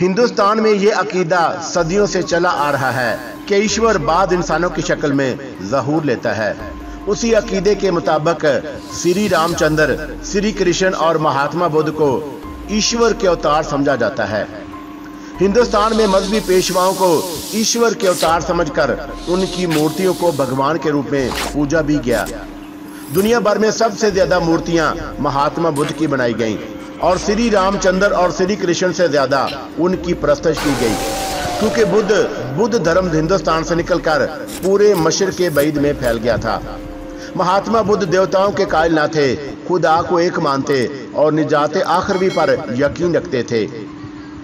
ہندوستان میں یہ عقیدہ صدیوں سے چلا آ رہا ہے کہ ایشور بعد انسانوں کی شکل میں ظہور لیتا ہے۔ اسی عقیدے کے مطابق سری رام چندر، سری کرشن اور مہاتما بدھ کو ایشور کے اوتار سمجھا جاتا ہے۔ ہندوستان میں مذہبی پیشواؤں کو ایشور کے اوتار سمجھ کر ان کی مورتیوں کو بھگوان کے روپ میں پوجا بھی گیا۔ دنیا بھر میں سب سے زیادہ مورتیاں مہاتما بدھ کی بنائی گئیں اور سری رام چندر اور سری کرشن سے زیادہ ان کی پرستش کی گئی، کیونکہ بدھ دھرم ہندوستان سے نکل کر پورے مشرق بعید میں پھیل گیا تھا۔ مہاتما بدھ دیوتاؤں کے قائل نہ تھے، خدا کو ایک مانتے اور نجات آخروی پر یقین رکھتے تھے۔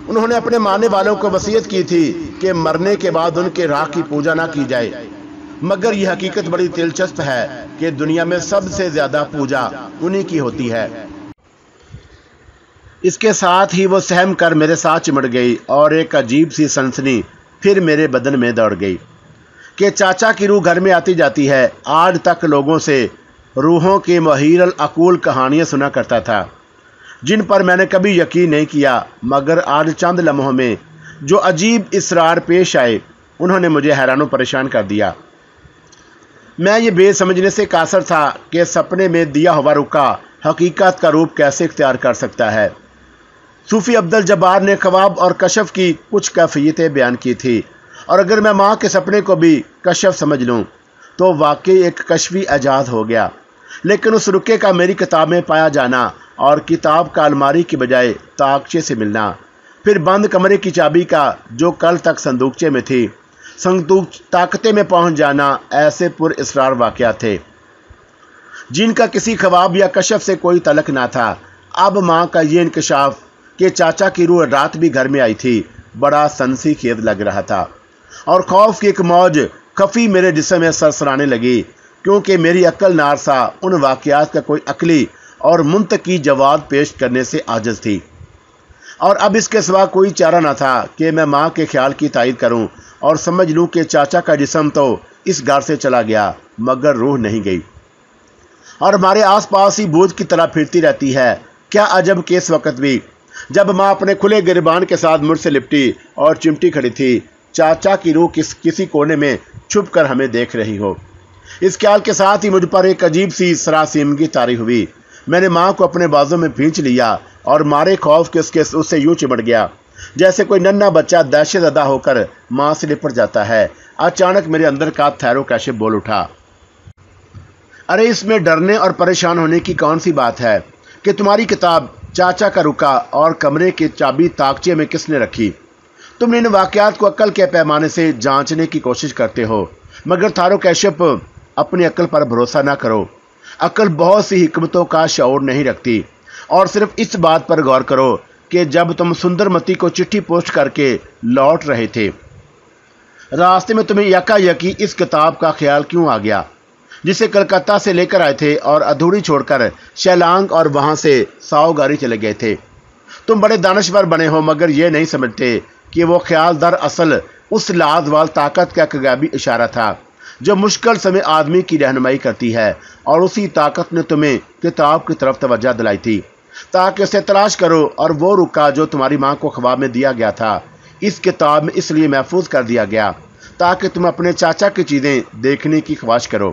انہوں نے اپنے ماننے والوں کو وصیت کی تھی کہ مرنے کے بعد ان کے راہ کی پوجا نہ کی جائے، مگر یہ حقیقت بڑی دلچسپ ہے کہ دنیا میں سب سے زیادہ پوجا انہی کی ہوتی ہے۔ اس کے ساتھ ہی وہ سہم کر میرے ساتھ چمٹ گئی اور ایک عجیب سی سنسنی پھر میرے بدن میں دوڑ گئی کہ چاچا کی روح گھر میں آتی جاتی ہے۔ آج تک لوگوں سے روحوں کی محیر العقول کہانیاں سنا کرتا تھا جن پر میں نے کبھی یقین نہیں کیا، مگر آج چند لمحوں میں جو عجیب اسرار پیش آئے انہوں نے مجھے حیران و پریشان کر دیا۔ میں یہ بے سمجھنے سے قاصر تھا کہ سپنے میں دیا ہوا رکا حقیقت کا روپ کیسے اختیار کر سکتا ہے۔ صوفی عبدالجبار نے خواب اور کشف کی کچھ کیفیتیں بیان کی تھی، اور اگر میں ماں کے سپنے کو بھی کشف سمجھ لوں تو واقعی ایک کشفی ایجاد ہو گیا، لیکن اس رکے کا میری کتاب میں پایا جانا اور کتاب کا الماری کی بجائے تاکچے سے ملنا، پھر بند کمرے کی چابی کا جو کل تک صندوقچے میں تھی طاقتے میں پہنچ جانا، ایسے پر اسرار واقعات تھے جن کا کسی خواب یا کشف سے کوئی تعلق نہ تھا۔ اب ماں کا یہ انکشاف کہ چاچا کی روح رات بھی گھر میں آئی تھی بڑا سنسی خیز لگ رہا تھا، اور خوف کی ایک موج خفی میرے جسم میں سرسرانے لگی، کیونکہ میری عقل نارسا ان واقعات کا کوئی عقلی اور منطقی جواب پیش کرنے سے عاجز تھی، اور اب اس کے سوا کوئی چارہ نہ تھا کہ میں ماں کے خیال کی تائید کروں اور سمجھ لوں کہ چاچا کا جسم تو اس گھر سے چلا گیا مگر روح نہیں گئی، اور ہمارے آس پاس ہی بھوت کی طرح پھرتی رہتی ہے۔ کیا عجب کہ اس وقت بھی جب ماں اپنے کھلے گریبان کے ساتھ مجھ سے لپٹی اور چمٹی کھڑی تھی، چاچا کی روح کسی کونے میں چھپ کر ہمیں دیکھ رہی ہو۔ اس خیال کے ساتھ ہی مجھ پر ایک عجیب سی سراسیمگی طاری ہوئی۔ میں نے ماں کو اپنے بازوں میں بھینچ لیا اور مارے خوف کے اس سے یوں چمٹ گیا جیسے کوئی ننھا بچہ دہشت زدہ ہو کر ماں سے لپٹ جاتا ہے۔ اچانک میرے اندر کا تھیرو کیشف بول اٹھا، ارے اس میں ڈرنے اور پریشان ہونے کی کون سی بات ہے کہ تمہاری کتاب چاچا کا رکا اور کمرے کی چابی طاقچے میں کس نے رکھی؟ تم ان واقعات کو عقل کے پیمانے سے جانچنے کی کوشش کرتے ہو، مگر تھارو کیشف اپنی عقل پر بھروسہ نہ کرو۔ عقل بہت سی حکمتوں کا شعور نہیں رکھتی، اور صرف اس بات پر غور کرو کہ جب تم سندر متی کو چٹھی پوسٹ کر کے لوٹ رہے تھے، راستے میں تمہیں یکا یکی اس کتاب کا خیال کیوں آ گیا جسے کلکتہ سے لے کر آئے تھے اور ادھوری چھوڑ کر شیلانگ اور وہاں سے ساؤگاری چلے گئے تھے؟ تم بڑے دانشور بنے ہو مگر یہ نہیں سمجھتے کہ وہ خیال دراصل اس لازوال طاقت کا ایک غیبی اشارہ تھا جو مشکل سمے آدمی کی رہنمائی کرتی ہے، اور اسی طاقت نے تمہیں کتاب کی طرف توجہ دلائی تھی تاکہ اسے تلاش کرو، اور وہ رکا جو تمہاری ماں کو خواب میں دیا گیا تھا اس کتاب میں اس لیے محفوظ کر دیا گیا تاکہ تم اپنے چاچا کی چیزیں دیکھنے کی خواہش کرو۔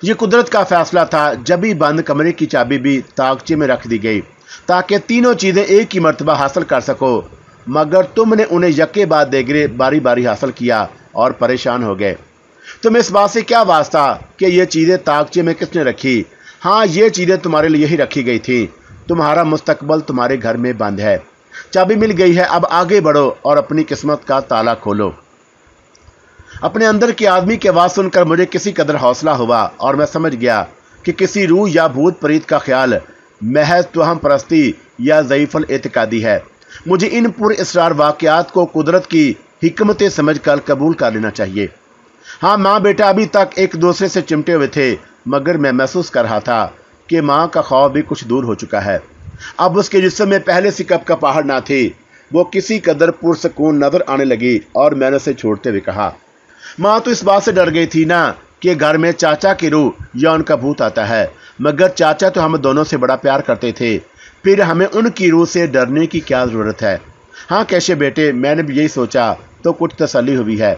یہ قدرت کا فیصلہ تھا، جب ہی بند کمرے کی چابی بھی طاقچے میں رکھ دی گئی تاکہ تینوں چیزیں ایک ہی مرتبہ حاصل کر سکو، مگر تم نے انہیں یکے بعد دیگرے باری باری حاصل کیا اور پریشان ہو گئے۔ تم اس بات سے کیا واسطہ کہ یہ چیزیں طاقچے میں کس نے رکھی؟ ہاں، یہ چیزیں تمہارے لیے ہی رکھی گئی تھیں۔ تمہارا مستقبل تمہارے گھر میں بند ہے، چابی مل گئی ہے، اب آگے بڑھو اور اپنی قسمت کا تالا کھولو۔ اپنے اندر کے آدمی کی آواز سن کر مجھے کسی قدر حوصلہ ہوا، اور میں سمجھ گیا کہ کسی روح یا بھوت پریت کا خیال محض توہم پرستی یا ضعیف الاعتقادی ہے۔ مجھے ان پر اسرار واقعات کو قدرت کی حکمتیں سمجھ کر قبول کر لینا چاہیے۔ ہاں، ماں بیٹا ابھی تک ایک دوسرے سے چمٹے ہوئے تھے، مگر میں محسوس کر رہا تھا کہ ماں کا خوف بھی کچھ دور ہو چکا ہے۔ اب اس کے جسم میں پہلے سی کپ کا پہاڑ نہ تھی، وہ کسی قدر پرسکون نظر آنے لگی، اور میں نے اسے چھوڑتے ہوئے کہا، ماں تو اس بات سے ڈر گئی تھی نا کہ گھر میں چاچا کی روح یا ان کا بھوت آتا ہے، مگر چاچا تو ہم دونوں سے بڑا پیار کرتے تھے، پھر ہمیں ان کی روح سے ڈرنے کی کیا ضرورت ہے؟ हाँ कैशे बेटे, मैंने भी यही सोचा तो कुछ तसल्ली हुई है।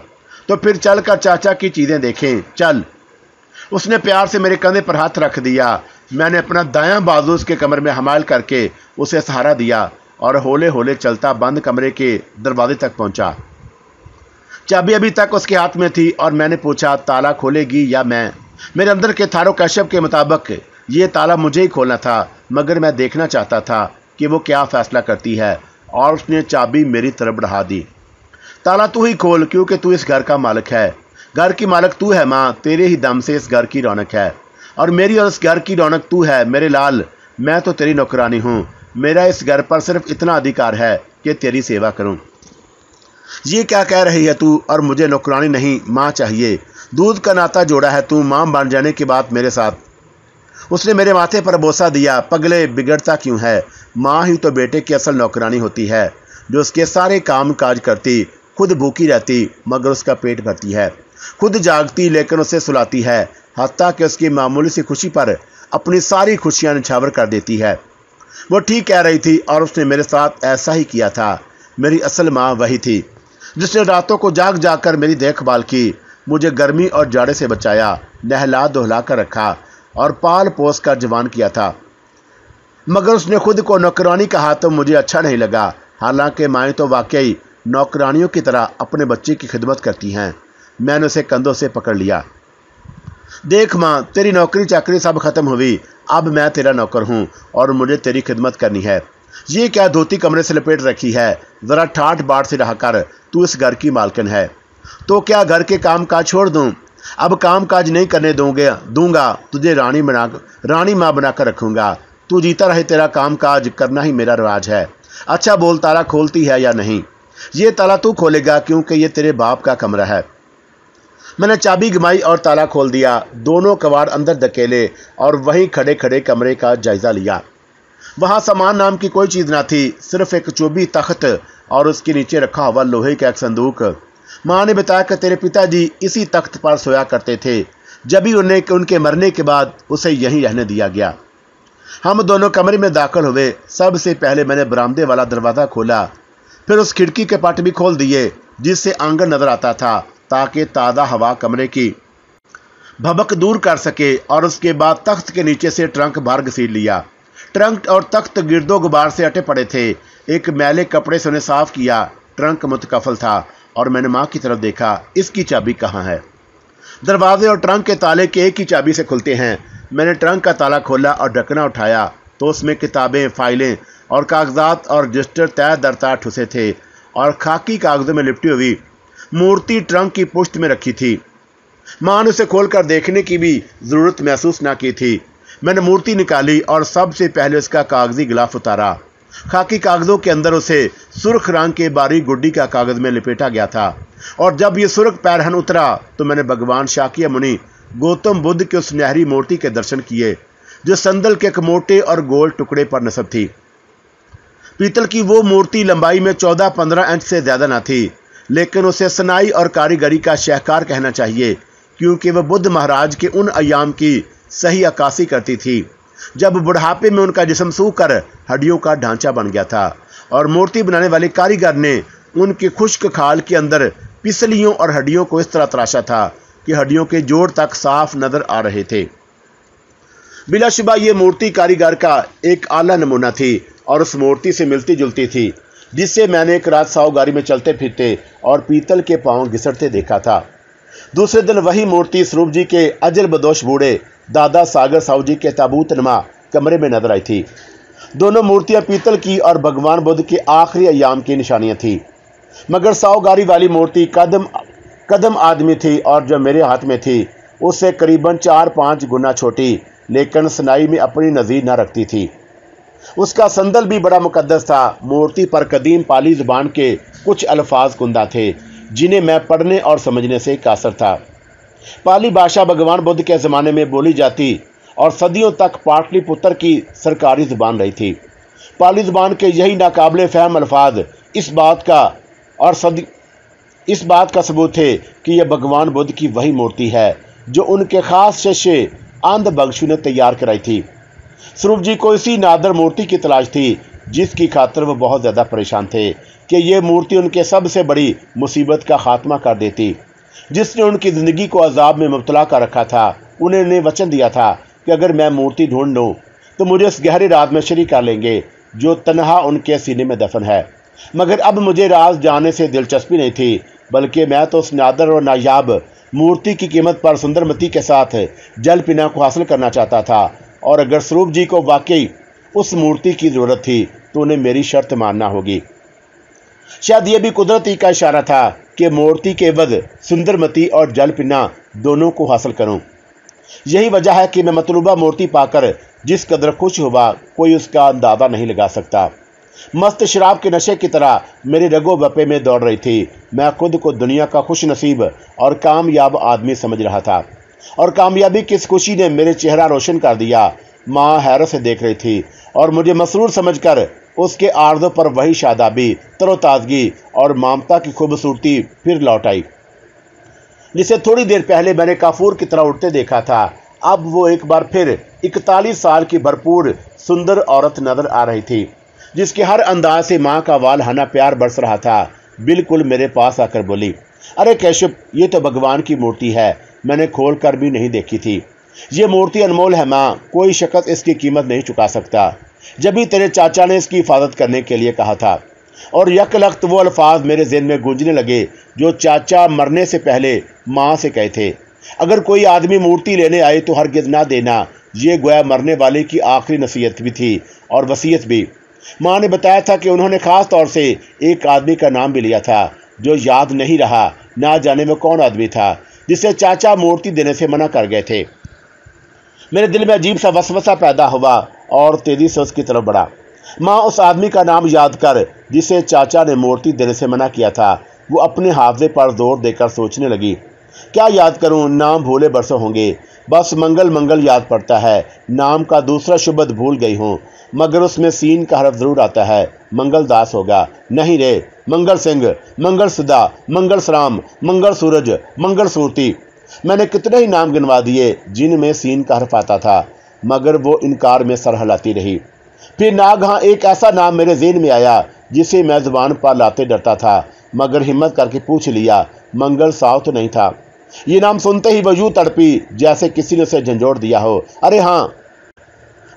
तो फिर चल कर चाचा की चीज़ें देखें, चल। उसने प्यार से मेरे कंधे पर हाथ रख दिया। मैंने अपना दायां बाजू उसके कमर में हमाल करके उसे सहारा दिया और होले होले चलता बंद कमरे के दरवाजे तक पहुंचा। चाबी अभी तक उसके हाथ में थी और मैंने पूछा, ताला खोलेगी या मैं? मेरे अंदर के थारो कश्यप के मुताबिक ये ताला मुझे ही खोलना था, मगर मैं देखना चाहता था कि वो क्या फैसला करती है, और उसने चाबी मेरी तरफ बढ़ा दी। ताला तू ही खोल, क्योंकि तू इस घर का मालिक है। घर की मालिक तू है माँ, तेरे ही दम से इस घर की रौनक है, और मेरी और इस घर की रौनक तू है मेरे लाल। मैं तो तेरी नौकरानी हूँ। मेरा इस घर पर सिर्फ इतना अधिकार है कि तेरी सेवा करूँ। ये क्या कह रही है तू? और मुझे नौकरानी नहीं माँ चाहिए। दूध का नाता जोड़ा है तू माँ बन जाने के बाद मेरे साथ। उसने मेरे माथे पर बोसा दिया। पगले, बिगड़ता क्यों है? माँ ही तो बेटे की असल नौकरानी होती है, जो उसके सारे काम काज करती, खुद भूखी रहती मगर उसका पेट भरती है, खुद जागती लेकिन उसे सुलाती है, हत्ता कि उसकी मामूली सी खुशी पर अपनी सारी खुशियाँ निछावर कर देती है। वो ठीक कह रही थी और उसने मेरे साथ ऐसा ही किया था। मेरी असल माँ वही थी जिसने रातों को जाग जाग कर मेरी देखभाल की, मुझे गर्मी और जाड़े से बचाया, नहला धुला कर रखा और पाल पोस कर जवान किया था। मगर उसने खुद को नौकरानी कहा तो मुझे अच्छा नहीं लगा। हालांकि माएँ तो वाकई नौकरानियों की तरह अपने बच्चे की खिदमत करती हैं। मैंने उसे कंधों से पकड़ लिया। देख माँ, तेरी नौकरी चाकरी सब खत्म हुई, अब मैं तेरा नौकर हूँ और मुझे तेरी खिदमत करनी है। ये क्या धोती कमरे से लपेट रखी है? ज़रा ठाट बाट से रहा कर, तू इस घर की मालकिन है। तो क्या घर के काम काज छोड़ दूँ? अब काम काज नहीं करने दूंगा, तुझे रानी माँ बनाकर रखूँगा। तू जीता रहे, तेरा काम काज करना ही मेरा रिवाज है। अच्छा बोल, ताला खोलती है या नहीं? ये ताला तू खोलेगा क्योंकि ये तेरे बाप का कमरा है। मैंने चाबी घुमाई और ताला खोल दिया। दोनों कबाड़ अंदर धकेले और वहीं खड़े खड़े कमरे का जायजा लिया। वहाँ सामान नाम की कोई चीज़ ना थी, सिर्फ एक चौबी तख्त और उसके नीचे रखा हुआ लोहे का एक संदूक। माँ ने बताया कि तेरे पिताजी इसी तख्त पर सोया करते थे, जब भी उनके मरने के बाद उसे यहीं रहने दिया गया। हम दोनों कमरे में दाखिल हुए। सबसे पहले मैंने बरामदे वाला दरवाज़ा खोला, फिर उस खिड़की के पट भी खोल दिए जिससे आंगन नजर आता था, ताकि ताज़ा हवा कमरे की भभक दूर कर सके। और उसके बाद तख्त के नीचे से ट्रंक बाहर घसीट लिया। ट्रंक और तख्त गिरदो गुबार से अटे पड़े थे। एक मैले कपड़े से उन्हें साफ किया। ट्रंक मुतकफल था और मैंने माँ की तरफ देखा। इसकी चाबी कहाँ है? दरवाजे और ट्रंक के ताले के एक ही चाबी से खुलते हैं। मैंने ट्रंक का ताला खोला और ढक्कना उठाया तो उसमें किताबें, फाइलें और कागजात और रजिस्टर तय दर तय ठुसे थे और खाकी कागजों में लिपटी हुई मूर्ति ट्रंक की पुश्त में रखी थी। माँ ने उसे खोलकर देखने की भी ज़रूरत महसूस ना की थी। मैंने मूर्ति निकाली और सबसे पहले उसका कागजी गिलाफ उतारा। खाकी कागजों के अंदर उसे सुर्ख रंग के बारीक गुड्डी का कागज में लपेटा गया था। और जब ये सुर्ख पैरहन उतरा तो मैंने भगवान शाक्य मुनि गौतम बुद्ध के उस सुनहरी मूर्ति के दर्शन किए, जो संदल के एक मोटे और गोल टुकड़े पर नस्ब थी। पीतल की वो मूर्ति लंबाई में 14-15 इंच से ज्यादा न थी, लेकिन उसे सनाई और कारीगरी का शाहकार कहना चाहिए, क्योंकि वह बुद्ध महाराज के उन अयाम की सही अक्कासी करती थी जब बुढ़ापे में उनका जिस्म सूखकर हड्डियों का ढांचा बन गया था और मूर्ति बनाने वाले कारीगर ने उनके खुश्क खाल के अंदर पिसलियों और हड्डियों को इस तरह तराशा था कि हड्डियों के जोड़ तक साफ नजर आ रहे थे। बिलाशुबा ये मूर्ति कारीगर का एक आला नमूना थी और उस मूर्ति से मिलती जुलती थी, जिससे मैंने एक रात साहु गाड़ी में चलते फिरते और पीतल के पांव घिसटते देखा था। दूसरे दिन वही मूर्ति स्वरूप जी के अजल बदोश बूढ़े दादा सागर साहू जी के ताबूत नुमा कमरे में नजर आई थी। दोनों मूर्तियां पीतल की और भगवान बुद्ध के आखिरी अयाम की निशानियां थी, मगर साहूगारी वाली मूर्ति कदम आदमी थी और जो मेरे हाथ में थी उससे करीबन 4-5 गुना छोटी, लेकिन सनाई में अपनी नज़ीर न रखती थी। उसका संदल भी बड़ा मुकद्दस था। मूर्ति पर कदीम पाली ज़ुबान के कुछ अल्फाज कुंदा थे जिन्हें मैं पढ़ने और समझने से कासर था। पाली भाषा भगवान बुद्ध के ज़माने में बोली जाती और सदियों तक पाटलिपुत्र की सरकारी ज़ुबान रही थी। पाली ज़ुबान के यही नाकाबिले फ़हम अल्फाज इस बात का सबूत थे कि यह भगवान बुद्ध की वही मूर्ति है जो उनके खास शिष्य अंध बख्शु ने तैयार कराई थी। स्वरूप जी को इसी नादर मूर्ति की तलाश थी جس کی خاطر وہ بہت زیادہ پریشان تھے کہ یہ مورتی ان کے سب سے بڑی مصیبت کا خاتمہ کر دیتی، جس نے ان کی زندگی کو عذاب میں مبتلا کر رکھا تھا۔ انہیں نے وچن دیا تھا کہ اگر میں مورتی ڈھونڈ لوں تو مجھے اس گہری راز میں شریک کر لیں گے جو تنہا ان کے سینے میں دفن ہے۔ مگر اب مجھے راز جاننے سے دلچسپی نہیں تھی، بلکہ میں تو اس نادر اور نایاب مورتی کی قیمت پر سندرمتی کے ساتھ جل پینا کو حاصل کرنا چاہتا تھا، اور اگر سروپ جی کو واقعی اس مورتی کی ضرورت تھی تو انہیں میری شرط ماننا ہوگی۔ شاید یہ بھی قدرتی کا اشارہ تھا کہ مورتی کے عوض سندرمتی اور جل پینا دونوں کو حاصل کروں۔ یہی وجہ ہے کہ میں مطلوبہ مورتی پا کر جس قدر خوش ہوا کوئی اس کا اندازہ نہیں لگا سکتا۔ مست شراب کے نشے کی طرح میرے رگو بپے میں دوڑ رہی تھی۔ میں خود کو دنیا کا خوش نصیب اور کامیاب آدمی سمجھ رہا تھا، اور کامیابی کی اس خوشی نے میرے چہرہ روشن کر دیا۔ ماں حیرت سے دیکھ رہی تھی اور مجھے مسرور سمجھ کر اس کے آرزو پر وہی شادابی، تر و تازگی اور مامتا کی خوبصورتی پھر لوٹ آئی، جسے تھوڑی دیر پہلے میں نے کافور کی طرح اٹھتے دیکھا تھا۔ اب وہ ایک بار پھر 41 سال کی بھرپور سندر عورت نظر آ رہی تھی، جس کے ہر انداز سے ماں کا والہانہ پیار برس رہا تھا۔ بالکل میرے پاس آ کر بولی، ارے کیشپ، یہ تو بھگوان کی مورتی ہے، میں نے کھول کر بھی نہیں دیکھی تھی۔ یہ مورتی انمول ہے ماں، کوئی شخص اس کی قیمت نہیں چکا سکتا۔ جبھی تیرے چاچا نے اس کی حفاظت کرنے کے لیے کہا تھا، اور یک لخت وہ الفاظ میرے ذہن میں گونجنے لگے جو چاچا مرنے سے پہلے ماں سے کہے تھے، اگر کوئی آدمی مورتی لینے آئے تو ہرگز نہ دینا۔ یہ گویا مرنے والے کی آخری نصیحت بھی تھی اور وصیت بھی۔ ماں نے بتایا تھا کہ انہوں نے خاص طور سے ایک آدمی کا نام بھی لیا تھا جو یاد نہیں رہا، نہ جانے وہ کون آدمی تھا جسے چاچا مورتی دینے سے منع کر گئے تھے۔ میرے دل میں عجیب سا وسوسہ پیدا ہوا اور تیزی سے اس کی طرف بڑھا۔ ماں اس آدمی کا نام یاد کر جسے چاچا نے مورتی دینے سے منع کیا تھا۔ وہ اپنے حافظے پر زور دے کر سوچنے لگی، کیا یاد کروں؟ نام بھولے برسوں ہوں گے، بس منگل منگل یاد پڑتا ہے۔ نام کا دوسرا شبد بھول گئی ہوں، مگر اس میں سین کا حرف ضرور آتا ہے۔ منگل داس ہوگا، نہیں رے، منگل سنگھ، منگل سدا، منگل سرام، منگل سورج، منگل سورتی۔ میں نے کتنے ہی نام گنوا دیے جن میں سین کا حرف آتا تھا، مگر وہ انکار میں سر ہلاتی رہی۔ پھر ناگہاں ایک ایسا نام میرے ذہن میں آیا جسے میں زبان پر لاتے ڈرتا تھا، مگر ہمت کر کے پوچھ لیا، منگل ساؤ تو نہیں تھا؟ یہ نام سنتے ہی وہ یوں تڑپی جیسے کسی نے اسے جھنجھوڑ دیا ہو۔ ارے ہاں،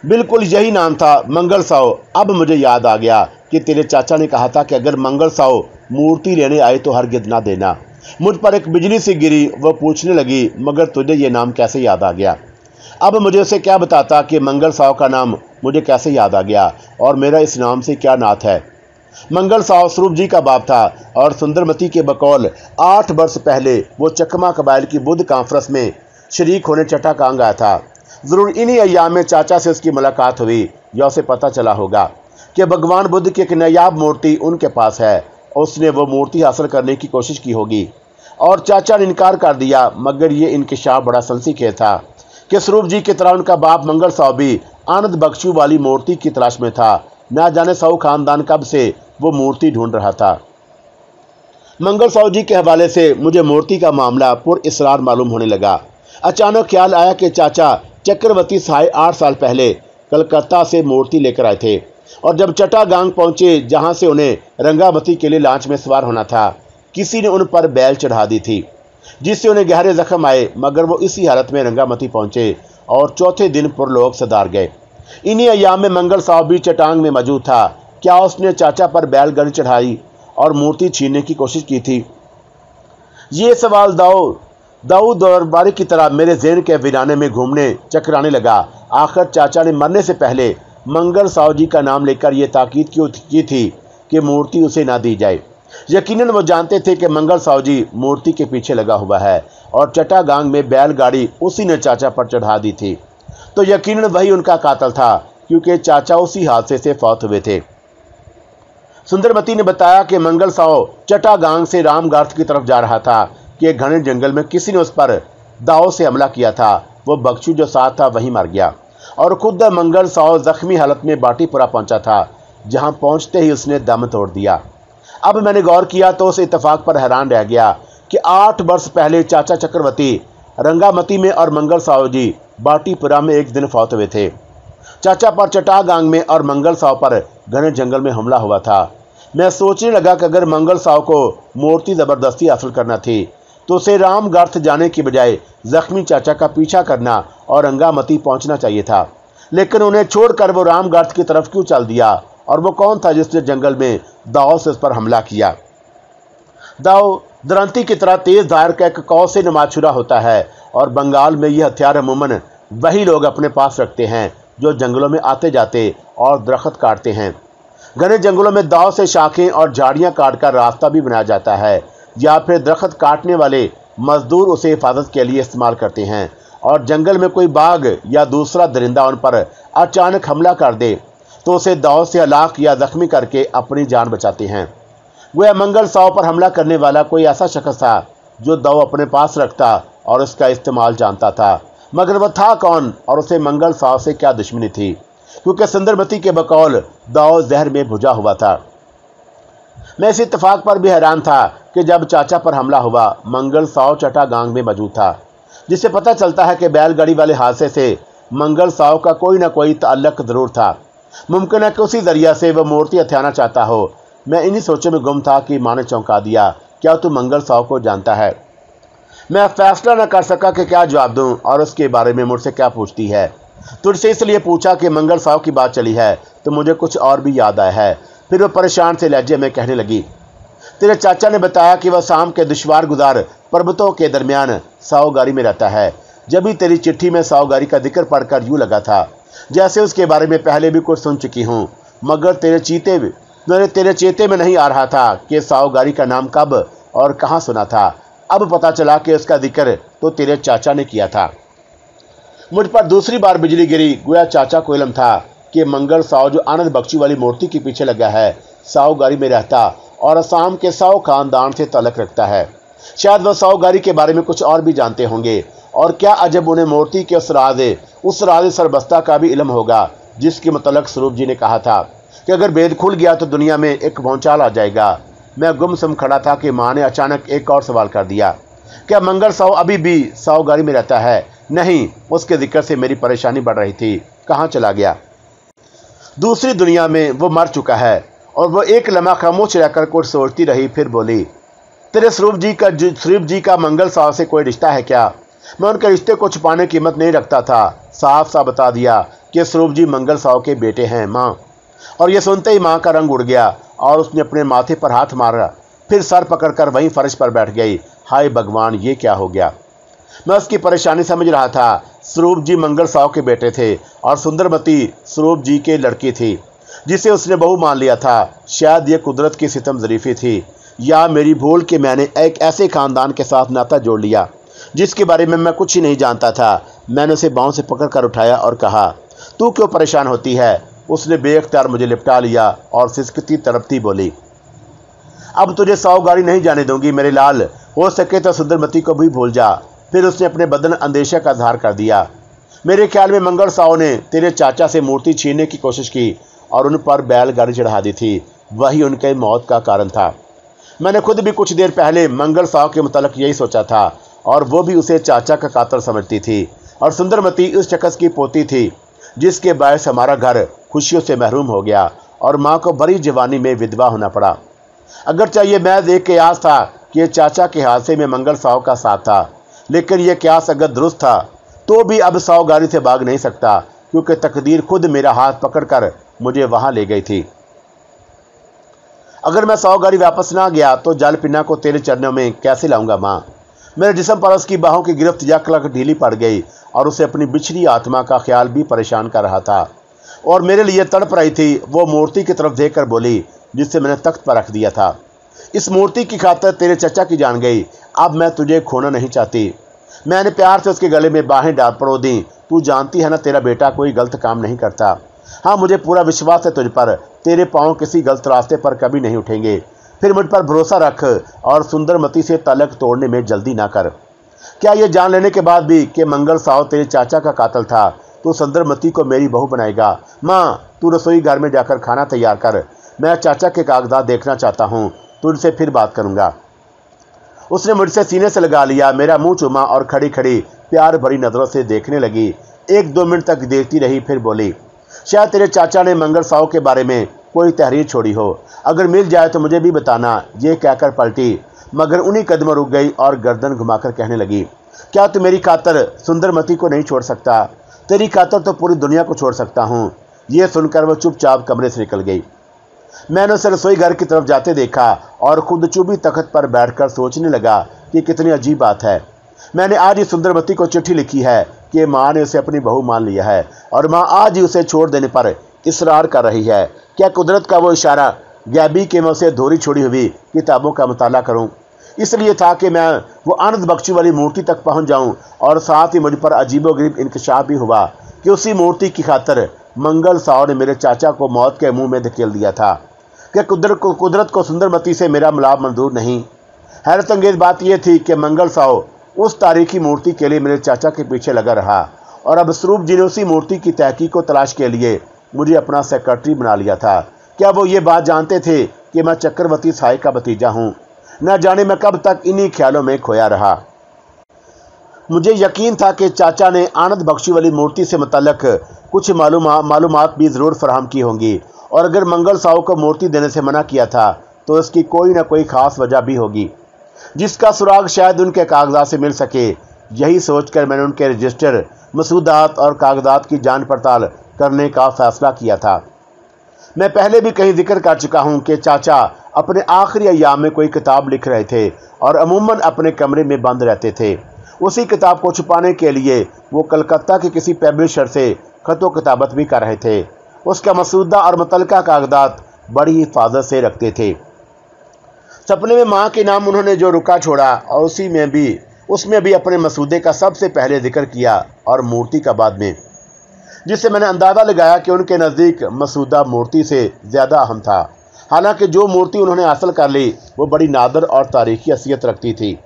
بالکل یہی نام تھا، منگل ساؤ۔ اب مجھے یاد آ گیا کہ تیرے چاچا نے کہا تھا کہ اگر منگل ساؤ مورتی لینے آئے تو ہرگز نہ دینا۔ مجھ پر ایک بجلی سی گری۔ وہ پوچھنے لگی، مگر تجھے یہ نام کیسے یاد آ گیا؟ اب مجھے اسے کیا بتاتا کہ منگل ساؤ کا نام مجھے کیسے یاد آ گیا، اور میرا اس نام سے کیا نعت ہے؟ منگل ساؤ سروپ جی کا باپ تھا، اور سندرمتی کے بقول 8 برس پہلے وہ چکما قبائل کی بدھ کانفرنس میں شریک ہونے چٹا کانگ آیا تھا۔ ضرور انہی ایام میں چاچا سے اس کی ملاقات ہوئی، یا اسے پتہ چلا ہوگا کہ بھگوان بدھ کی ایک نایاب مورتی ان کے پاس ہے۔ اس نے وہ مورتی حاصل کرنے کی کوشش کی ہوگی، اور چاچا نے انکار کر دیا۔ مگر یہ انکشاف بڑا سنسی خیز تھا کہ سروپ جی کی طرح ان کا باپ منگل ساؤ بھی آنند بخشو والی مورتی کی تلاش میں تھا۔ نہ جانے ساؤ خاندان کب سے وہ مورتی ڈھونڈ رہا تھا۔ منگل ساؤ جی کے حوالے سے مجھے مورتی کا معاملہ پر اسرار معلوم ہونے لگا۔ اچانک خیال آیا کہ چاچا چکرورتی سہائے 8 سال پہلے کلکتہ سے مورتی لے کر آئے تھے، اور جب چٹا گانگ پہنچے جہاں سے انہیں رنگامتی کے لیے لانچ میں سوار ہونا تھا، کسی نے ان پر بیل چڑھا دی تھی جس سے انہیں گہرے زخم آئے، مگر وہ اسی حالت میں رنگامتی پہنچے اور چوتھے دن پر لوگ صدار گئے۔ انہی ایام میں منگل ساؤ بھی چٹانگ میں موجود تھا۔ کیا اس نے چاچا پر بیل گاڑی چڑھائی اور مورتی چھیننے کی کوشش کی تھی؟ یہ سوال داؤ درباری کی طرح میرے ذہن کے ویرانے میں گھومنے چکرانے لگا۔ آخر چاچا نے مرنے سے پہلے منگل ساؤ جی کا نام لے کر یہ تاکید کیوں کی تھی کہ مورتی اسے نہ دی جائے؟ یقیناً وہ جانتے تھے کہ منگل ساؤ جی مورتی کے پیچھے لگا ہوا ہے، اور چٹا گانگ میں بیل گاڑی اسی نے چاچا پر چڑھا دی تھی، تو یقیناً وہی ان کا قاتل تھا، کیونکہ چاچا اسی حادثے سے فوت ہوئے تھے۔ سندرمتی نے بتایا کہ منگل ساؤ چٹا گانگ سے رام گارتھ کی طرف جا رہا تھا کہ گھنے جنگل میں کسی نے اس پر داؤ سے حملہ کیا تھا۔ وہ بخشو جو ساتھ تھا وہیں مر گیا، اور خود منگل ساؤ زخمی حالت میں باٹی پورہ پہنچا تھا، جہاں پہنچتے ہی اس نے دم توڑ دیا۔ اب میں نے غور کیا تو اس اتفاق پر حیران رہ گیا کہ 8 برس پہلے چاچا چکرورتی رنگامتی میں اور منگل ساؤ جی باٹی پورہ میں ایک دن فوت ہوئے تھے۔ چاچا پر چٹا گانگ میں اور منگل ساؤ پر घने जंगल में हमला हुआ था। मैं सोचने लगा कि अगर मंगल साव को मूर्ति ज़बरदस्ती हासिल करना थी तो उसे रामगढ़ जाने की बजाय जख्मी चाचा का पीछा करना और अंगामती पहुंचना चाहिए था। लेकिन उन्हें छोड़कर वो रामगढ़ की तरफ क्यों चल दिया? और वो कौन था जिसने जंगल में दाव से उस पर हमला किया? दाव दरंती की तरह तेज धार का एक कौ से नमाछुरा होता है और बंगाल में यह हथियार अमूमन वही लोग अपने पास रखते हैं जो जंगलों में आते जाते और दरख्त काटते हैं। घने जंगलों में दाव से शाखें और झाड़ियां काटकर रास्ता भी बनाया जाता है, या फिर दरख्त काटने वाले मजदूर उसे हिफाजत के लिए इस्तेमाल करते हैं। और जंगल में कोई बाघ या दूसरा दरिंदा उन पर अचानक हमला कर दे तो उसे दाव से हलाक या जख्मी करके अपनी जान बचाते हैं। वह मंगल साव पर हमला करने वाला कोई ऐसा शख्स था जो दाव अपने पास रखता और उसका इस्तेमाल जानता था। मगर वह था कौन और उसे मंगल साव से क्या दुश्मनी थी? क्योंकि सुंदरमती के बकौल दाव जहर में भुजा हुआ था। मैं इस इत्तेफाक पर भी हैरान था कि जब चाचा पर हमला हुआ मंगल साव चटागांग में मौजूद था, जिससे पता चलता है कि बैलगाड़ी वाले हादसे से मंगल साव का कोई ना कोई ताल्लुक जरूर था। मुमकिन है कि उसी जरिया से वह मूर्ति हथियाना चाहता हो। मैं इन्हीं सोचों में गुम था कि माँ ने चौंका दिया, क्या तू मंगल साव को जानता है? मैं फैसला न कर सका कि क्या जवाब दूं और उसके बारे में मुझसे क्या पूछती है। तुझसे इसलिए पूछा कि मंगल साव की बात चली है तो मुझे कुछ और भी याद आया है। फिर वो परेशान से लहजे में कहने लगी, तेरे चाचा ने बताया कि वह शाम के दुश्वार गुजार पर्वतों के दरमियान सावगारी में रहता है। जब भी तेरी चिट्ठी में सावगारी का जिक्र पढ़कर यूँ लगा था जैसे उसके बारे में पहले भी कुछ सुन चुकी हूँ, मगर तेरे चेते में नहीं आ रहा था कि सावगारी का नाम कब और कहाँ सुना था। अब पता चला कि उसका जिक्र तो तेरे चाचा ने किया था। मुझ पर दूसरी बार बिजली गिरी। गोया चाचा को इल्म था कि मंगल साव जो आनंद बख्शी वाली मूर्ति के पीछे लगा है सावगारी में रहता और असम के साव खानदान से ताल्लुक रखता है। शायद वह सावगारी के बारे में कुछ और भी जानते होंगे। और क्या अजब उन्हें मूर्ति के उस राज सरबस्ता का भी इल्म होगा जिसके मतलब स्वरूप जी ने कहा था कि अगर भेद खुल गया तो दुनिया में एक भौचाल आ जाएगा। मैं गुमसुम खड़ा था कि माँ ने अचानक एक और सवाल कर दिया, क्या मंगल साव अभी भी सावगारी में रहता है? नहीं, उसके जिक्र से मेरी परेशानी बढ़ रही थी। कहाँ चला गया? दूसरी दुनिया में वो मर चुका है। और वो एक लम्हा खामोश रहकर कुछ सोचती रही, फिर बोली, तेरे स्वरूप जी का मंगल साव से कोई रिश्ता है क्या? मैं उनके रिश्ते को छुपाने की हिम्मत नहीं रखता था। साफ साफ बता दिया कि स्वरूप जी मंगल साव के बेटे हैं माँ। और ये सुनते ही माँ का रंग उड़ गया और उसने अपने माथे पर हाथ मारा, फिर सर पकड़कर वहीं फर्श पर बैठ गई। हाय भगवान, ये क्या हो गया? मैं उसकी परेशानी समझ रहा था। स्वरूप जी मंगल साव के बेटे थे और सुंदरमती स्वरूप जी के लड़की थी जिसे उसने बहू मान लिया था। शायद ये कुदरत की सितम ज़रीफ़ी थी या मेरी भूल कि मैंने एक ऐसे ख़ानदान के साथ नाता जोड़ लिया जिसके बारे में मैं कुछ ही नहीं जानता था। मैंने उसे बाहों से पकड़कर उठाया और कहा, तू क्यों परेशान होती है? उसने बेख्तियार मुझे लिपटा लिया और सिसकती तड़पती बोली, अब तुझे सावगारी नहीं जाने दूंगी मेरे लाल। हो सके तो सुंदरमती को भी भूल जा। फिर उसने अपने बदन अंदेशा का इजहार कर दिया। मेरे ख्याल में मंगल साव ने तेरे चाचा से मूर्ति छीनने की कोशिश की और उन पर बैलगाड़ी चढ़ा दी थी। वही उनके मौत का कारण था। मैंने खुद भी कुछ देर पहले मंगल साव के मुतालिक यही सोचा था और वो भी उसे चाचा का कातिल समझती थी। और सुंदरमती उस शख्स की पोती थी जिसके बायस हमारा घर खुशियों से महरूम हो गया और माँ को बड़ी जवानी में विधवा होना पड़ा। अगर चाहिए मैं देख के याद था कि चाचा के हादसे में मंगल साव का साथ था, लेकिन यह क्यास अगर दुरुस्त था तो भी अब सावगारी से भाग नहीं सकता क्योंकि तकदीर खुद मेरा हाथ पकड़कर मुझे वहां ले गई थी। अगर मैं सावगारी वापस ना गया तो जल पिन्ना को तेरे चरणों में कैसे लाऊंगा माँ? मेरे जिस्म पर उसकी बाहों की गिरफ्त यकलक ढीली पड़ गई और उसे अपनी बिछड़ी आत्मा का ख्याल भी परेशान कर रहा था और मेरे लिए तड़प रही थी। वो मूर्ति की तरफ देखकर बोली जिससे मैंने तख्त पर रख दिया था, इस मूर्ति की खातिर तेरे चचा की जान गई। अब मैं तुझे खोना नहीं चाहती। मैंने प्यार से उसके गले में बाहें डाल परो दी। तू जानती है ना तेरा बेटा कोई गलत काम नहीं करता। हाँ, मुझे पूरा विश्वास है तुझ पर। तेरे पाँव किसी गलत रास्ते पर कभी नहीं उठेंगे। फिर मुझ पर भरोसा रख और सुंदरमती से ताल्लुक तोड़ने में जल्दी ना कर। क्या ये जान लेने के बाद भी कि मंगल साव तेरे चाचा का कातिल था तो सुंदरमती को मेरी बहू बनाएगा? माँ, तू रसोई घर में जाकर खाना तैयार कर। मैं चाचा के कागजात देखना चाहता हूँ। तुझसे फिर बात करूँगा। उसने मुझसे सीने से लगा लिया, मेरा मुंह चूमा और खड़ी खड़ी प्यार भरी नज़रों से देखने लगी। 1-2 मिनट तक देखती रही, फिर बोली, शायद तेरे चाचा ने मंगल साव के बारे में कोई तहरीर छोड़ी हो, अगर मिल जाए तो मुझे भी बताना। ये कहकर पलटी, मगर उन्हीं कदमों रुक गई और गर्दन घुमाकर कहने लगी, क्या तू मेरी खातर सुंदरमती को नहीं छोड़ सकता? तेरी खातर तो पूरी दुनिया को छोड़ सकता हूँ। ये सुनकर वो चुपचाप कमरे से निकल गई। मैंने उसे रसोई घर की तरफ जाते देखा और खुद चुभी तख्त पर बैठकर सोचने लगा कि कितनी अजीब बात है। मैंने आज ही सुंदरमती को चिट्ठी लिखी है कि माँ ने उसे अपनी बहू मान लिया है और माँ आज ही उसे छोड़ देने पर इसरार कर रही है। क्या कुदरत का वो इशारा गैबी कि मैं उसे धोरी छोड़ी हुई किताबों का मुताला करूं? इसलिए था कि मैं वो आनंद बख्शी वाली मूर्ति तक पहुंच जाऊं, और साथ ही मुझ पर अजीबोगरीब इंकशाफ भी हुआ कि उसी मूर्ति की खातर मंगल साव ने मेरे चाचा को मौत के मुंह में धकेल दिया था। कि कुदरत को सुंदरमती से मेरा मिलाप मंजूर नहीं। हैरत अंगेज बात यह थी कि मंगल साव उस तारीखी मूर्ति के लिए मेरे चाचा के पीछे लगा रहा, और अब स्वरूप जी ने उसी मूर्ति की तहकीक को तलाश के लिए मुझे अपना सेक्रेटरी बना लिया था। क्या वो ये बात जानते थे कि मैं चक्रवर्ती साय का भतीजा हूँ? न जाने मैं कब तक इन्हीं ख्यालों में खोया रहा। मुझे यकीन था कि चाचा ने आनंद बख्शी वाली मूर्ति से मुतल्लक कुछ मालूमात भी ज़रूर फराहम की होंगी, और अगर मंगल साहू को मूर्ति देने से मना किया था तो इसकी कोई ना कोई ख़ास वजह भी होगी, जिसका सुराग शायद उनके कागजात से मिल सके। यही सोचकर मैंने उनके रजिस्टर, मसूदात और कागजात की जांच पड़ताल करने का फ़ैसला किया था। मैं पहले भी कहीं जिक्र कर चुका हूँ कि चाचा अपने आखिरी अय्याम में कोई किताब लिख रहे थे और अमूमन अपने कमरे में बंद रहते थे। उसी किताब को छुपाने के लिए वो कलकत्ता के किसी पब्लिशर से खतो किताबत भी कर रहे थे। उसका मसूदा और मुतलका कागजात बड़ी हिफाजत से रखते थे। सपने में माँ के नाम उन्होंने जो रुका छोड़ा और उसमें भी अपने मसूदे का सबसे पहले जिक्र किया और मूर्ति का बाद में, जिससे मैंने अंदाज़ा लगाया कि उनके नज़दीक मसूदा मूर्ति से ज़्यादा अहम था। हालांकि जो मूर्ति उन्होंने हासिल कर ली वो बड़ी नादर और तारीखी हैसियत रखती थी।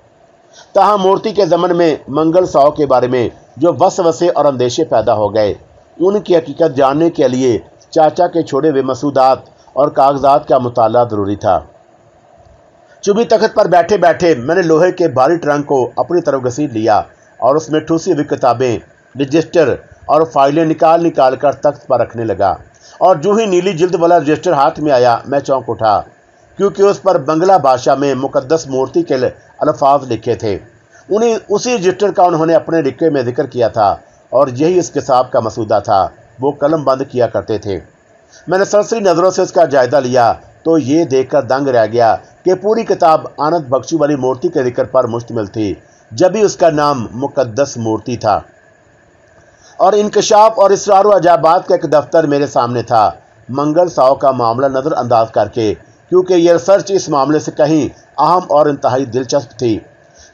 ताहम मूर्ति के ज़मन में मंगल साव के बारे में जो वसवसे और अंदेशे पैदा हो गए, उनकी हकीकत जानने के लिए चाचा के छोड़े हुए मसूदात और कागजात का मुताला ज़रूरी था। चुभी तख्त पर बैठे बैठे मैंने लोहे के भारी ट्रंक को अपनी तरफ घसीट लिया और उसमें ठूसी हुई किताबें, रजिस्टर और फाइलें निकाल कर तख्त पर रखने लगा। और जो ही नीली जिल्द वाला रजिस्टर हाथ में आया, मैं चौंक उठा, क्योंकि उस पर बंगला भाषा में मुकद्दस मूर्ति के अल्फाज लिखे थे। उसी रजिस्टर का उन्होंने अपने रिक्के में जिक्र किया था और यही इस किताब का मसूदा था। वो कलम बंद किया करते थे। मैंने सरसरी नज़रों से इसका जायज़ा लिया तो ये देखकर दंग रह गया कि पूरी किताब आनंद बख्शी वाली मूर्ति के जिक्र पर मुश्तमिल थी, जब भी उसका नाम मुकद्दस मूर्ति था। और इंकशाफ और इसरार व अजाबात का एक दफ्तर मेरे सामने था। मंगल साव का मामला नज़रअंदाज करके, क्योंकि यह रिसर्च इस मामले से कहीं अहम और इंतहाई दिलचस्प थी,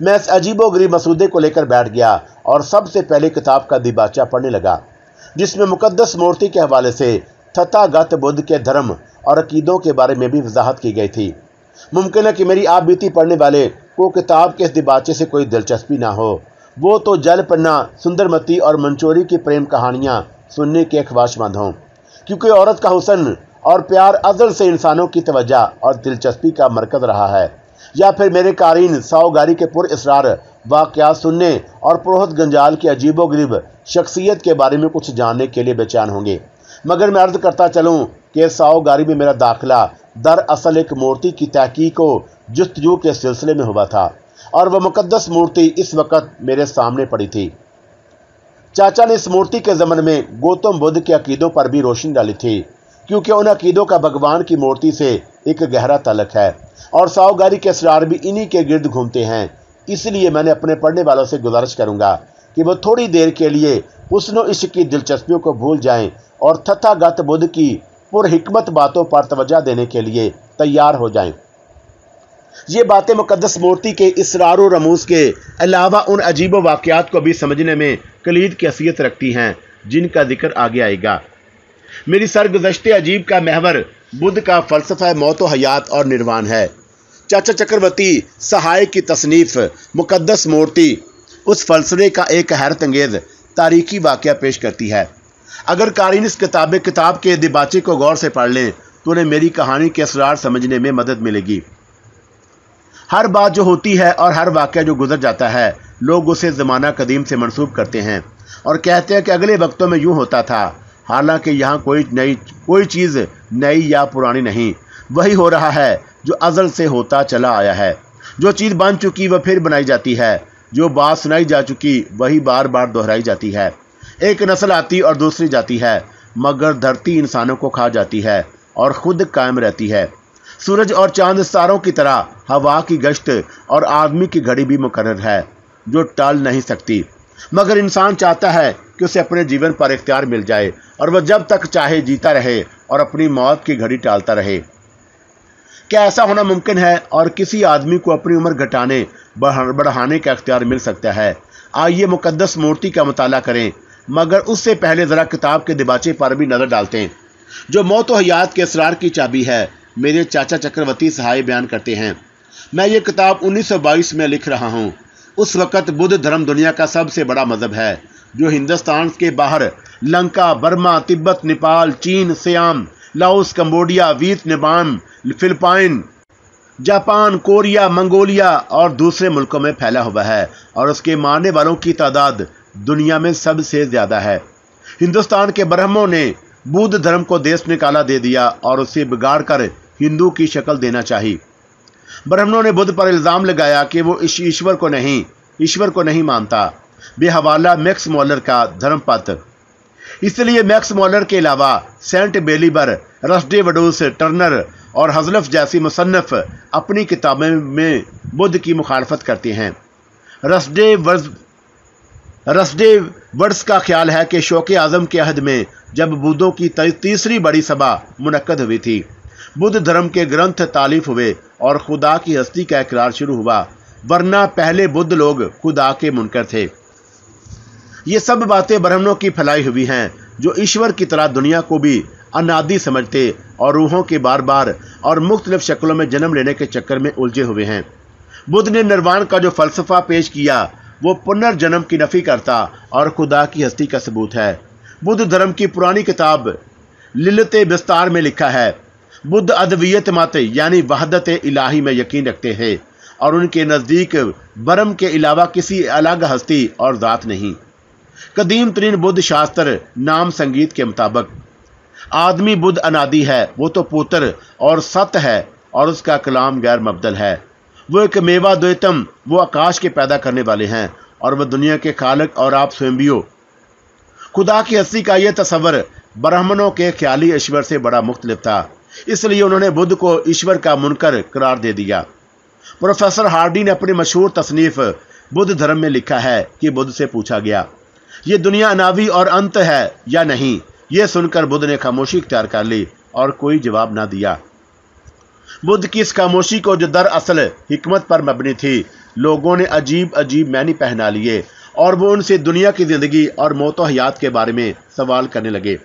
मैं इस अजीबोगरीब मसूदे को लेकर बैठ गया और सबसे पहले किताब का दिबाचा पढ़ने लगा, जिसमें मुकद्दस मूर्ति के हवाले से तथागत बुद्ध के धर्म और अकीदों के बारे में भी वजाहत की गई थी। मुमकिन है कि मेरी आप बीती पढ़ने वाले को किताब के इस दिबाचे से कोई दिलचस्पी ना हो। वो तो जल पन्ना, सुंदरमती और मंचोरी की प्रेम कहानियाँ सुनने के ख्वाहिशमंद हों, क्योंकि औरत का हुस्न और प्यार अज़ल से इंसानों की तवज्जो और दिलचस्पी का मरकज़ रहा है। या फिर मेरे कारीन सावगारी के पुरअसरार वाक़यात सुनने और पुरोहित गंजाल की अजीबोगरीब शख्सियत के बारे में कुछ जानने के लिए बेचैन होंगे। मगर मैं अर्ज़ करता चलूँ कि सावगारी में मेरा दाखिला दरअसल एक मूर्ति की तहकीक को जुस्तजू के सिलसिले में हुआ था, और वह मुकद्दस मूर्ति इस वक्त मेरे सामने पड़ी थी। चाचा ने इस मूर्ति के ज़मन में गौतम बुद्ध के अकीदों पर भी रोशनी डाली थी, क्योंकि उन अकीदों का भगवान की मूर्ति से एक गहरा तल्लुक़ है और सावगारी के असरार भी इन्हीं के गिर्द घूमते हैं। इसलिए मैंने अपने पढ़ने वालों से गुजारिश करूँगा कि वह थोड़ी देर के लिए हुस्न व इश्क की दिलचस्पियों को भूल जाएं और तथागत बुद्ध की पुरहिकमत बातों पर तवज्जो देने के लिए तैयार हो जाएं। ये बातें मुकद्दस मूर्ति के इसरार व रमूज़ के अलावा उन अजीब वाक़यात को भी समझने में कलीद की हैसियत रखती हैं, जिनका जिक्र आगे आएगा। मेरी सरगुज़श्ते अजीब का महवर बुद्ध का फ़लसफ़ा मौत व हयात और निर्वाण है। चाचा चक्रवर्ती सहाय की तसनीफ़ मुकद्दस मूर्ति उस फ़लसफ़े का एक हैरत अंगेज़ तारीखी वाक़या पेश करती है। अगर कारीन इस किताब के दिबाचे को गौर से पढ़ लें तो उन्हें मेरी कहानी के असरार समझने में मदद मिलेगी। हर बात जो होती है और हर वाक़या जो गुजर जाता है, लोग उसे ज़माना कदीम से मंसूब करते हैं और कहते हैं कि अगले वक्तों में यूँ होता था। हालांकि यहाँ कोई चीज़ नई या पुरानी नहीं, वही हो रहा है जो अज़ल से होता चला आया है। जो चीज़ बन चुकी वह फिर बनाई जाती है, जो बात सुनाई जा चुकी वही बार बार दोहराई जाती है। एक नस्ल आती और दूसरी जाती है, मगर धरती इंसानों को खा जाती है और खुद कायम रहती है। सूरज और चांद सितारों की तरह हवा की गश्त और आदमी की घड़ी भी मुकर्रर है, जो टल नहीं सकती। मगर इंसान चाहता है कि उसे अपने जीवन पर इख्तियार मिल जाए और वह जब तक चाहे जीता रहे और अपनी मौत की घड़ी टालता रहे। क्या ऐसा होना मुमकिन है और किसी आदमी को अपनी उम्र घटाने बढ़ाने का इख्तियार मिल सकता है? आइए मुकद्दस मूर्ति का मुताला करें, मगर उससे पहले ज़रा किताब के दिबाचे पर भी नज़र डालते हैं, जो मौत व हयात के असरार की चाबी है। मेरे चाचा चक्रवर्ती सहाय बयान करते हैं, मैं ये किताब 1922 में लिख रहा हूँ। उस वक़्त बुद्ध धर्म दुनिया का सबसे बड़ा मज़हब है, जो हिंदुस्तान के बाहर लंका, बर्मा, तिब्बत, नेपाल, चीन, SIAM, Laos, Cambodia, Vietnam, Philippine, Japan, Korea, Mongolia और दूसरे मुल्कों में फैला हुआ है, और उसके मानने वालों की तादाद दुनिया में सबसे ज़्यादा है। हिंदुस्तान के ब्राह्मणों ने बुद्ध धर्म को देश निकाला दे दिया और उसे बिगाड़ कर हिंदू की शक्ल देना चाहिए। ब्राह्मणों ने बुद्ध पर इल्ज़ाम लगाया कि वो ईश्वर को नहीं मानता, बेहवाला मैक्स मॉलर का धर्मपथ। इसलिए मैक्स मॉलर के अलावा सेंट बेलीबर, रस्डे वडूस, टर्नर और हज़लफ जैसी मुसन्नफ़ अपनी किताबों में बुद्ध की मुखालफत करते हैं। रस्डे वर्ड्स का ख्याल है कि शौक़ आज़म के अहद में जब बुद्धों की तीसरी बड़ी सभा मुनक्कद हुई थी, बुद्ध धर्म के ग्रंथ तालीफ हुए और खुदा की हस्ती का इकरार शुरू हुआ, वरना पहले बुद्ध लोग खुदा के मुनकर थे। ये सब बातें ब्राह्मणों की फैलाई हुई हैं, जो ईश्वर की तरह दुनिया को भी अनादि समझते और रूहों के बार बार और मुख्तलिफ शक्लों में जन्म लेने के चक्कर में उलझे हुए हैं। बुद्ध ने निर्वाण का जो फ़लसफ़ा पेश किया वो पुनर्जन्म की नफ़ी करता और खुदा की हस्ती का सबूत है। बुद्ध धर्म की पुरानी किताब लिलते बिस्तार में लिखा है, बुद्ध अद्वियत मत यानी वहदत इलाही में यकीन रखते हैं और उनके नज़दीक ब्रह्म के अलावा किसी अलग हस्ती और ज़ात नहीं। कदीम तरीन बुद्ध शास्त्र नाम संगीत के मुताबिक आदमी बुद्ध अनादि है, वो तो पुत्र और सत्य है और उसका कलाम गैर मबदल है। वो एक मेवा द्वैतम, वो आकाश के पैदा करने वाले हैं और वह दुनिया के खालिक और आप स्वयं भी हो। खुदा की हस्ती का यह तस्वर ब्राह्मणों के ख्याली ईश्वर से बड़ा मुख्तलिफ था, इसलिए उन्होंने बुद्ध को ईश्वर का मुनकर करार दे दिया। प्रोफेसर हार्डी ने अपनी मशहूर तसनीफ बुद्ध धर्म में लिखा है कि बुद्ध से पूछा गया, ये दुनिया अनावी और अंत है या नहीं? यह सुनकर बुद्ध ने खामोशी इख्तियार कर ली और कोई जवाब ना दिया। बुद्ध की इस खामोशी को, जो दरअसल हिकमत पर मबनी थी, लोगों ने अजीब अजीब मैनी पहना लिए और वो उनसे दुनिया की ज़िंदगी और मौत व हयात के बारे में सवाल करने लगे।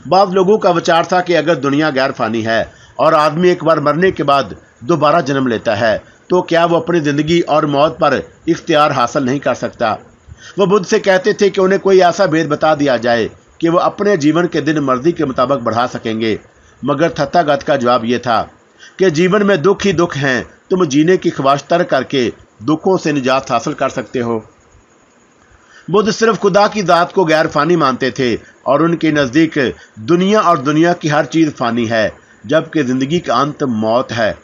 बाद लोगों का विचार था कि अगर दुनिया गैर फानी है और आदमी एक बार मरने के बाद दोबारा जन्म लेता है, तो क्या वो अपनी ज़िंदगी और मौत पर इख्तियार हासिल नहीं कर सकता? वह बुद्ध से कहते थे कि उन्हें कोई ऐसा भेद बता दिया जाए कि वो अपने जीवन के दिन मर्जी के मुताबिक बढ़ा सकेंगे। मगर तथागत का जवाब ये था कि जीवन में दुख ही दुख हैं, तुम जीने की ख्वाहिश तर्क करके दुखों से निजात हासिल कर सकते हो। बुद्ध सिर्फ खुदा की ज़ात को गैर फानी मानते थे और उनके नज़दीक दुनिया और दुनिया की हर चीज़ फानी है, जबकि ज़िंदगी का अंत मौत है।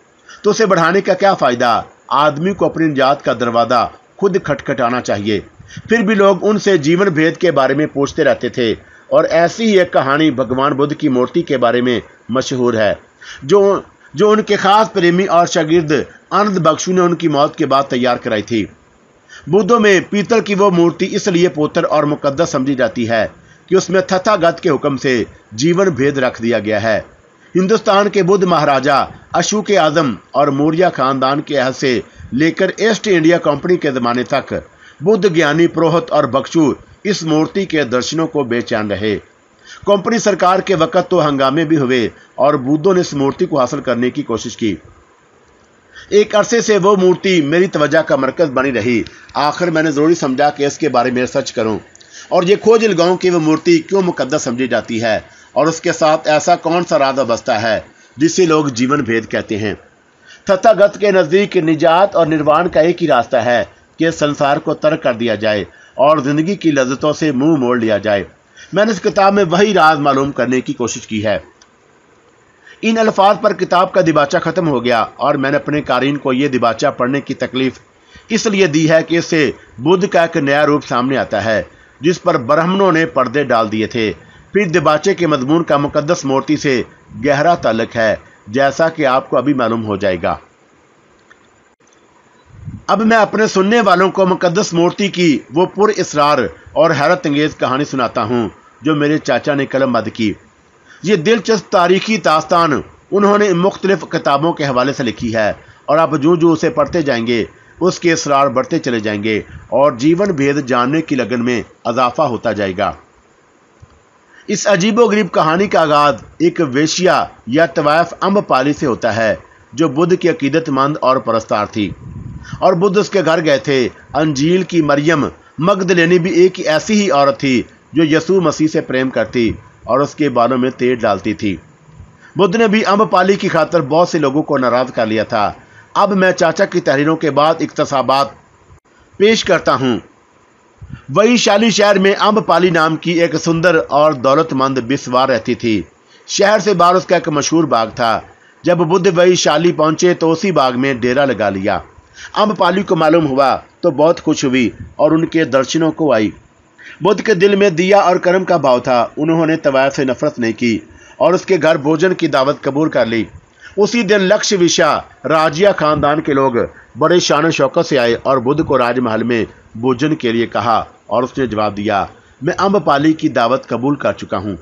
तो उसे बढ़ाने का क्या फ़ायदा? आदमी को अपनी निजात का दरवाज़ा खुद खटखटाना चाहिए। फिर भी लोग उनसे जीवन भेद के बारे में पूछते रहते थे और ऐसी ही एक कहानी भगवान बुद्ध की मूर्ति के बारे में मशहूर है, जो उनके खास प्रेमी और शागिर्द आनंद बख्शू ने उनकी मौत के बाद तैयार कराई थी। बुद्धों में पीतल की वो मूर्ति इसलिए पवित्र और मुकद्दस समझी जाती है कि उसमें तथागत के हुक्म से जीवन भेद रख दिया गया है। हिंदुस्तान के बुद्ध महाराजा अशोक आज़म और मौर्य खानदान के अहद से लेकर ईस्ट इंडिया कंपनी के ज़माने तक बुद्ध ज्ञानी पुरोहित और बख्शू इस मूर्ति के दर्शनों को बेचैन रहे। कंपनी सरकार के वक़्त तो हंगामे भी हुए और बुद्धों ने इस मूर्ति को हासिल करने की कोशिश की। एक अरसे से वो मूर्ति मेरी तवज्जो का मरकज़ बनी रही। आखिर मैंने ज़रूरी समझा कि इसके बारे में सर्च करूं और ये खोज लगाऊं कि वो मूर्ति क्यों मुकद्दस समझी जाती है और उसके साथ ऐसा कौन सा राज वाबस्ता है जिसे लोग जीवन भेद कहते हैं। तथागत के नज़दीक निजात और निर्वाण का एक ही रास्ता है कि संसार को तर्क कर दिया जाए और ज़िंदगी की लज्जतों से मुंह मोड़ लिया जाए। میں نے اس کتاب میں وہی راز معلوم کرنے کی کوشش کی ہے۔ ان الفاظ پر کتاب کا دیباچہ ختم ہو گیا اور میں نے اپنے قارئین کو یہ دیباچہ پڑھنے کی تکلیف اس لیے دی ہے کہ اس سے بدھ کا ایک نیا روپ سامنے آتا ہے جس پر برہمنوں نے پردے ڈال دیے تھے۔ پھر دیباچے کے مضمون کا مقدس مورتی سے گہرا تعلق ہے، جیسا کہ آپ کو ابھی معلوم ہو جائے گا۔ اب میں اپنے سننے والوں کو مقدس مورتی کی وہ پر اسرار اور حیرت انگیز کہانی سناتا ہوں جو میرے چاچا نے قلم بند کی۔ یہ دلچسپ تاریخی داستان انہوں نے مختلف کتابوں کے حوالے سے لکھی ہے، اور آپ جو اسے پڑھتے جائیں گے اس کے اسرار بڑھتے چلے جائیں گے اور جیون بھید جاننے کی لگن میں اضافہ ہوتا جائے گا۔ اس عجیب و غریب کہانی کا آغاز ایک ویشیا یا طوائف امب پالی سے ہوتا ہے جو بدھ کی عقیدت مند اور پرستار تھی، اور بدھ اس کے گھر گئے تھے۔ انجیل کی مریم مگدلینی بھی ایک ایسی ہی عورت تھی جو یسوع مسیح سے پریم کرتی اور اس کے بالوں میں تیل ڈالتی تھی۔ بدھ نے بھی امب پالی کی خاطر بہت سے لوگوں کو ناراض کر لیا تھا۔ اب میں چاچا کی تحریروں کے بعد اقتصابات پیش کرتا ہوں۔ وہی شالی شہر میں امب پالی نام کی ایک سندر اور دولت مند بسوار رہتی تھی۔ شہر سے باہر اس کا ایک مشہور باغ تھا۔ جب بدھ وہی شالی پہنچے تو اسی باغ میں ڈیرا لگا لیا۔ امب پالی کو معلوم ہوا تو بہت خوش ہوئی اور ان کے درشنوں کو آئی۔ بدھ کے دل میں دیا اور کرم کا بھاؤ تھا۔ انہوں نے طوائف سے نفرت نہیں کی اور اس کے گھر بھوجن کی دعوت قبول کر لی۔ اسی دن لکش وشا راجیہ خاندان کے لوگ بڑے شان و شوکت سے آئے اور بدھ کو راج محل میں بھوجن کے لیے کہا، اور اس نے جواب دیا، میں امب پالی کی دعوت قبول کر چکا ہوں۔